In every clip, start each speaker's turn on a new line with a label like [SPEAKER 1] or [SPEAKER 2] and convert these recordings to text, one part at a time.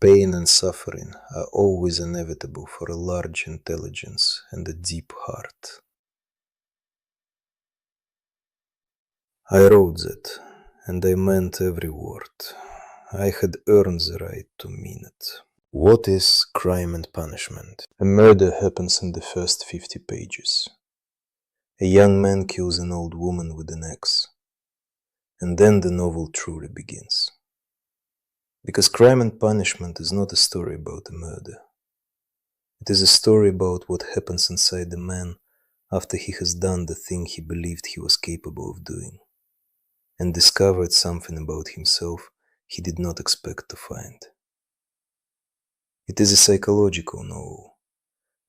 [SPEAKER 1] Pain and suffering are always inevitable for a large intelligence and a deep heart. I wrote that, and I meant every word. I had earned the right to mean it. What is crime and punishment? A murder happens in the first 50 pages. A young man kills an old woman with an axe. And then the novel truly begins. Because crime and punishment is not a story about a murder. It is a story about what happens inside the man after he has done the thing he believed he was capable of doing, and discovered something about himself he did not expect to find. It is a psychological novel,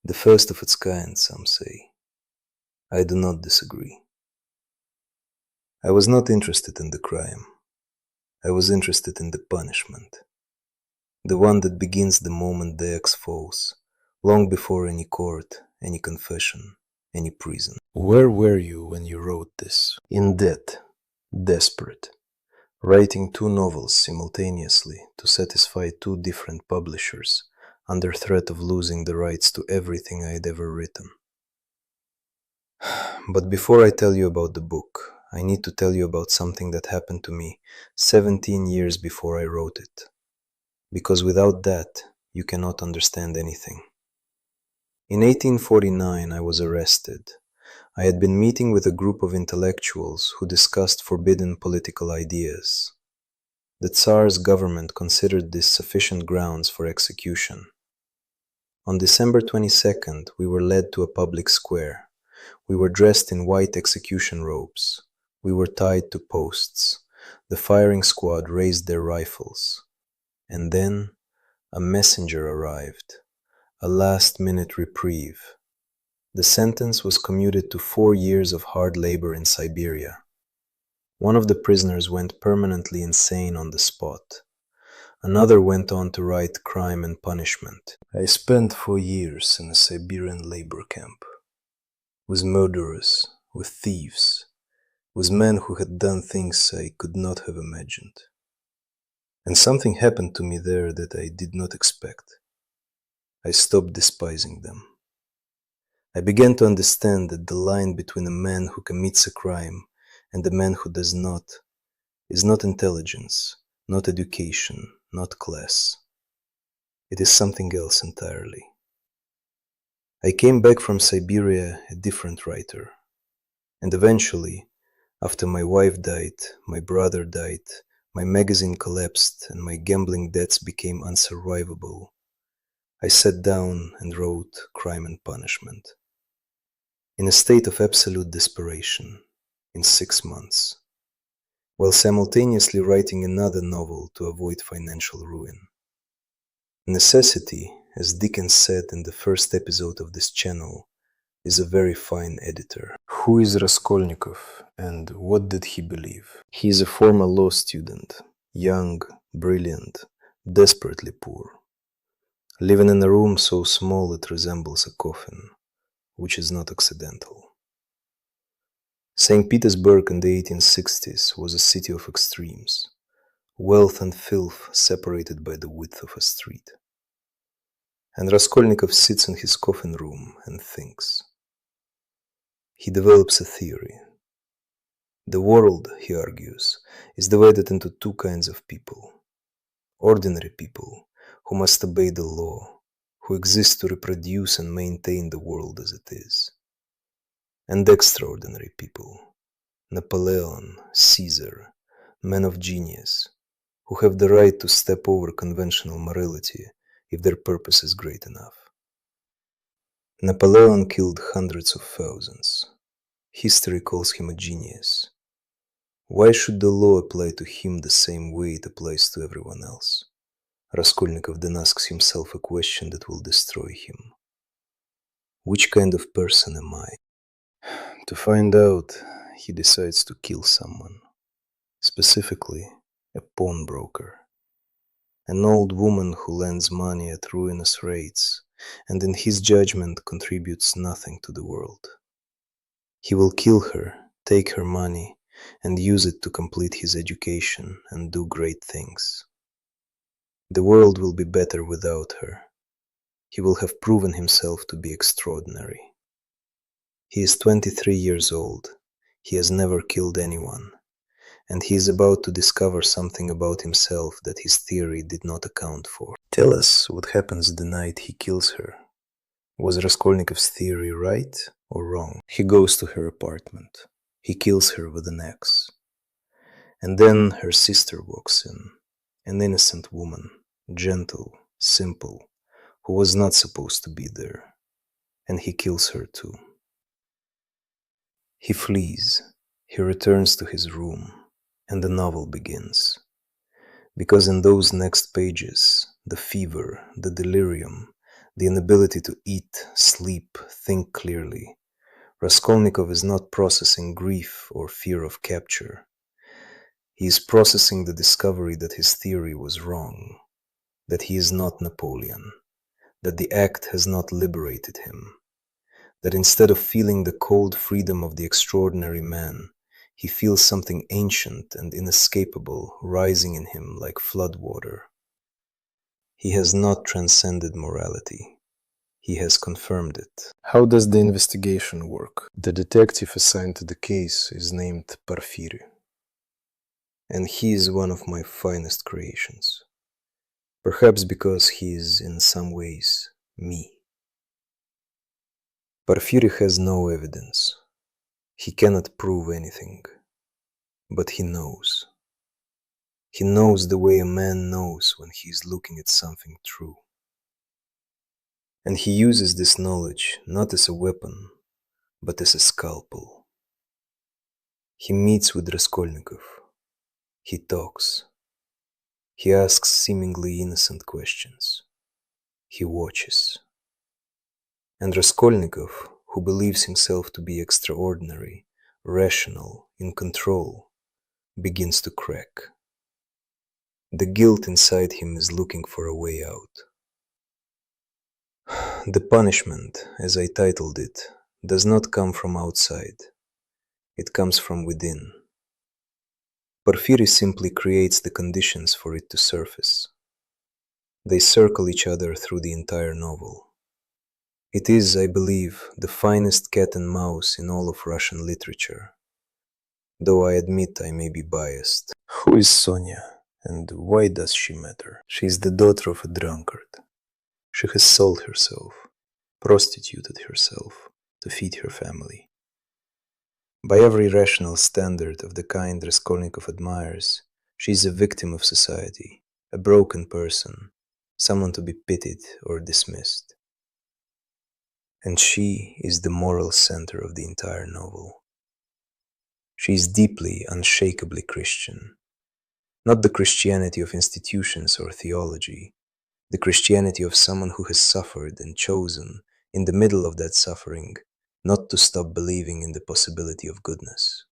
[SPEAKER 1] the first of its kind, some say. I do not disagree. I was not interested in the crime. I was interested in the punishment. The one that begins the moment the axe falls, long before any court, any confession, any prison. Where were you when you wrote this? In debt, desperate, writing 2 novels simultaneously to satisfy 2 different publishers under threat of losing the rights to everything I had ever written. But before I tell you about the book, I need to tell you about something that happened to me 17 years before I wrote it. Because without that, you cannot understand anything. In 1849, I was arrested. I had been meeting with a group of intellectuals who discussed forbidden political ideas. The Tsar's government considered this sufficient grounds for execution. On December 22nd, we were led to a public square. We were dressed in white execution robes. We were tied to posts. The firing squad raised their rifles. And then a messenger arrived, a last-minute reprieve. The sentence was commuted to 4 years of hard labor in Siberia. One of the prisoners went permanently insane on the spot. Another went on to write Crime and Punishment. I spent 4 years in a Siberian labor camp, with murderers, with thieves, with men who had done things I could not have imagined. And something happened to me there that I did not expect. I stopped despising them. I began to understand that the line between a man who commits a crime and a man who does not is not intelligence, not education, not class. It is something else entirely. I came back from Siberia a different writer. And eventually, after my wife died, my brother died, my magazine collapsed, and my gambling debts became unsurvivable, I sat down and wrote Crime and Punishment. In a state of absolute desperation, in 6 months, while simultaneously writing another novel to avoid financial ruin. Necessity, as Dickens said in the first episode of this channel, is a very fine editor. Who is Raskolnikov and what did he believe? He is a former law student, young, brilliant, desperately poor, living in a room so small it resembles a coffin, which is not accidental. St. Petersburg in the 1860s was a city of extremes, wealth and filth separated by the width of a street. And Raskolnikov sits in his coffin room and thinks. He develops a theory. The world, he argues, is divided into 2 kinds of people. Ordinary people, who must obey the law, who exist to reproduce and maintain the world as it is. And extraordinary people, Napoleon, Caesar, men of genius, who have the right to step over conventional morality if their purpose is great enough. Napoleon killed hundreds of thousands. History calls him a genius. Why should the law apply to him the same way it applies to everyone else? Raskolnikov then asks himself a question that will destroy him. Which kind of person am I? To find out, he decides to kill someone, specifically a pawnbroker, an old woman who lends money at ruinous rates and in his judgment contributes nothing to the world. He will kill her, take her money, and use it to complete his education and do great things. The world will be better without her. He will have proven himself to be extraordinary. He is 23 years old. He has never killed anyone. And he is about to discover something about himself that his theory did not account for. Tell us what happens the night he kills her. Was Raskolnikov's theory right or wrong? He goes to her apartment. He kills her with an axe. And then her sister walks in, an innocent woman, gentle, simple, who was not supposed to be there. And he kills her too. He flees. He returns to his room, and the novel begins. Because in those next pages, the fever, the delirium, the inability to eat, sleep, think clearly, Raskolnikov is not processing grief or fear of capture. He is processing the discovery that his theory was wrong, that he is not Napoleon, that the act has not liberated him, that instead of feeling the cold freedom of the extraordinary man, he feels something ancient and inescapable rising in him like floodwater. He has not transcended morality. He has confirmed it. How does the investigation work? The detective assigned to the case is named Porfiry. And he is one of my finest creations. Perhaps because he is, in some ways, me. Porfiry has no evidence. He cannot prove anything. But he knows. He knows the way a man knows when he is looking at something true. And he uses this knowledge not as a weapon, but as a scalpel. He meets with Raskolnikov. He talks. He asks seemingly innocent questions. He watches. And Raskolnikov, who believes himself to be extraordinary, rational, in control, begins to crack. The guilt inside him is looking for a way out. The punishment, as I titled it, does not come from outside. It comes from within. Porfiry simply creates the conditions for it to surface. They circle each other through the entire novel. It is, I believe, the finest cat and mouse in all of Russian literature, though I admit I may be biased. Who is Sonia, and why does she matter? She is the daughter of a drunkard. She has sold herself, prostituted herself, to feed her family. By every rational standard of the kind Raskolnikov admires, she is a victim of society, a broken person, someone to be pitied or dismissed. And she is the moral center of the entire novel. She is deeply, unshakably Christian. Not the Christianity of institutions or theology, the Christianity of someone who has suffered and chosen, in the middle of that suffering, not to stop believing in the possibility of goodness.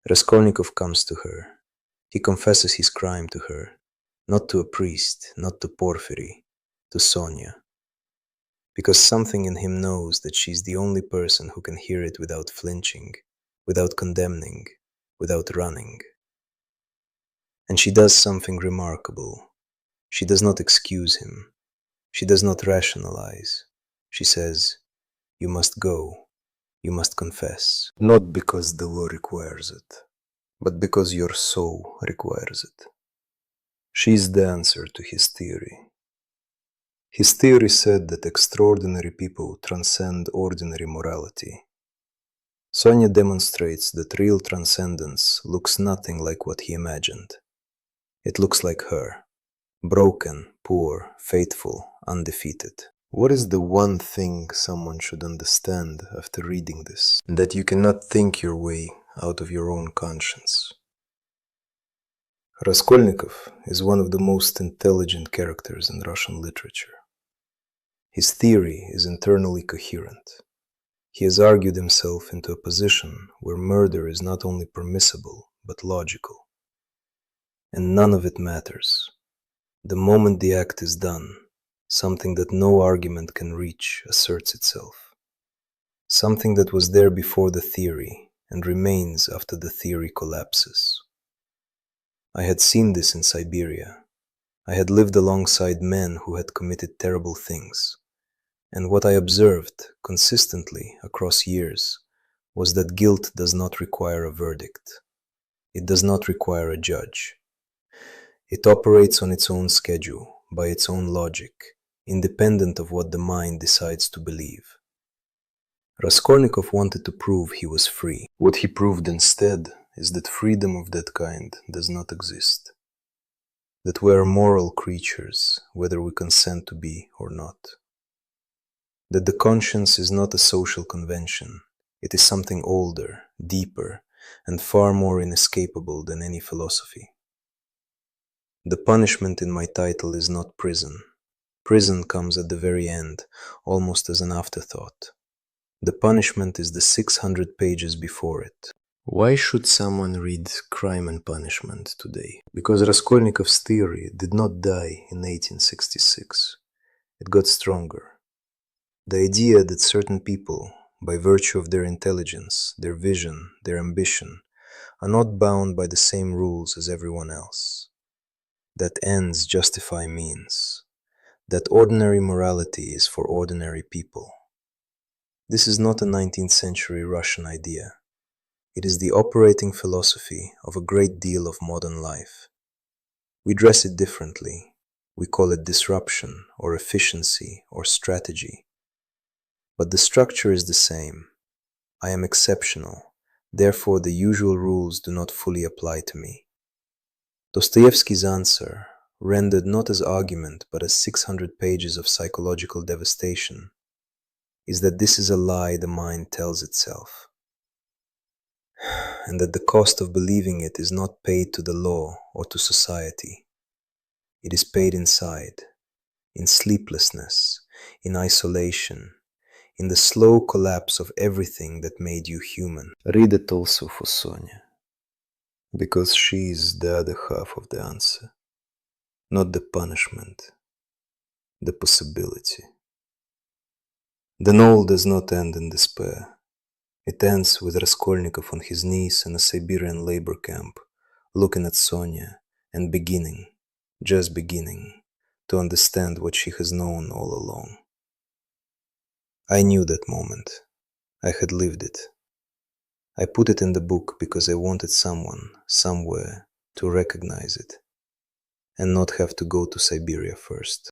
[SPEAKER 1] Raskolnikov comes to her. He confesses his crime to her, not to a priest, not to Porfiry, to Sonia. Because something in him knows that she's the only person who can hear it without flinching, without condemning, without running. And she does something remarkable. She does not excuse him. She does not rationalize. She says, "You must go. You must confess." Not because the law requires it, but because your soul requires it. She is the answer to his theory. His theory said that extraordinary people transcend ordinary morality. Sonia demonstrates that real transcendence looks nothing like what he imagined. It looks like her, broken, poor, faithful, undefeated. What is the one thing someone should understand after reading this? That you cannot think your way out of your own conscience. Raskolnikov is one of the most intelligent characters in Russian literature. His theory is internally coherent. He has argued himself into a position where murder is not only permissible, but logical. And none of it matters. The moment the act is done, something that no argument can reach asserts itself. Something that was there before the theory and remains after the theory collapses. I had seen this in Siberia. I had lived alongside men who had committed terrible things, and what I observed consistently across years was that guilt does not require a verdict. It does not require a judge. It operates on its own schedule, by its own logic, independent of what the mind decides to believe. Raskolnikov wanted to prove he was free. What he proved instead is that freedom of that kind does not exist. That we are moral creatures, whether we consent to be or not. That the conscience is not a social convention. It is something older, deeper, and far more inescapable than any philosophy. The punishment in my title is not prison. Prison comes at the very end, almost as an afterthought. The punishment is the 600 pages before it. Why should someone read Crime and Punishment today? Because Raskolnikov's theory did not die in 1866. It got stronger. The idea that certain people, by virtue of their intelligence, their vision, their ambition, are not bound by the same rules as everyone else. That ends justify means. That ordinary morality is for ordinary people. This is not a 19th century Russian idea. It is the operating philosophy of a great deal of modern life. We dress it differently. We call it disruption, or efficiency, or strategy. But the structure is the same. I am exceptional, therefore the usual rules do not fully apply to me. Dostoevsky's answer, rendered not as argument but as 600 pages of psychological devastation, is that this is a lie the mind tells itself, and that the cost of believing it is not paid to the law or to society. It is paid inside, in sleeplessness, in isolation, in the slow collapse of everything that made you human. Read it also for Sonia, because she is the other half of the answer, not the punishment, the possibility. The novel does not end in despair. It ends with Raskolnikov on his knees in a Siberian labor camp, looking at Sonia and beginning, just beginning, to understand what she has known all along. I knew that moment. I had lived it. I put it in the book because I wanted someone, somewhere, to recognize it, and not have to go to Siberia first.